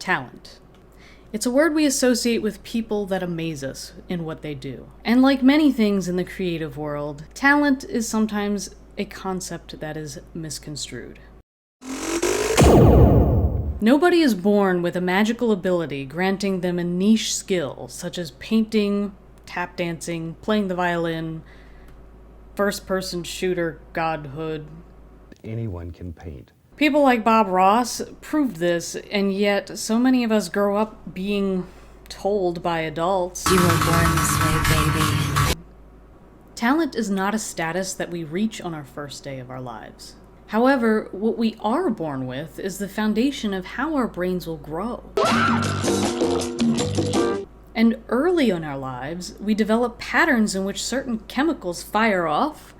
talent. It's a word we associate with people that amaze us in what they do. And like many things in the creative world, talent is sometimes a concept that is misconstrued. Nobody is born with a magical ability granting them a niche skill, such as painting, tap dancing, playing the violin, first-person shooter godhood. Anyone can paint. People like Bob Ross proved this, and yet so many of us grow up being told by adults, "You were born this way, baby." Talent is not a status that we reach on our first day of our lives. However, what we are born with is the foundation of how our brains will grow. And early in our lives, we develop patterns in which certain chemicals fire off,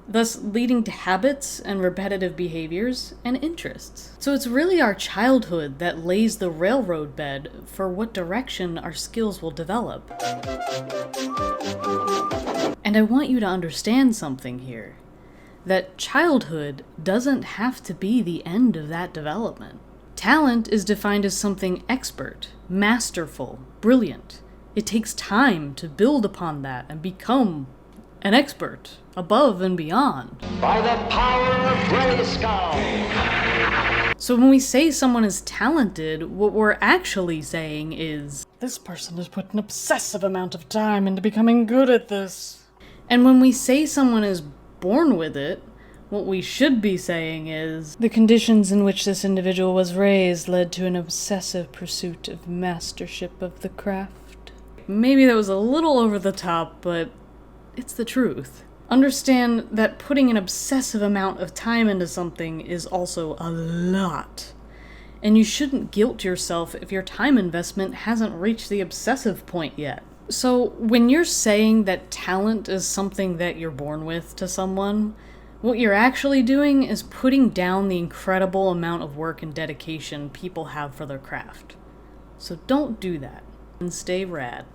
thus leading to habits and repetitive behaviors and interests. So it's really our childhood that lays the railroad bed for what direction our skills will develop. And I want you to understand something here. That childhood doesn't have to be the end of that development. Talent is defined as something expert, masterful, brilliant. It takes time to build upon that and become an expert, above and beyond. By the power of Grayskull! So when we say someone is talented, what we're actually saying is, this person has put an obsessive amount of time into becoming good at this. And when we say someone is born with it, what we should be saying is, the conditions in which this individual was raised led to an obsessive pursuit of mastership of the craft. Maybe that was a little over the top, but it's the truth. Understand that putting an obsessive amount of time into something is also a lot. And you shouldn't guilt yourself if your time investment hasn't reached the obsessive point yet. So when you're saying that talent is something that you're born with to someone, what you're actually doing is putting down the incredible amount of work and dedication people have for their craft. So don't do that, and stay rad.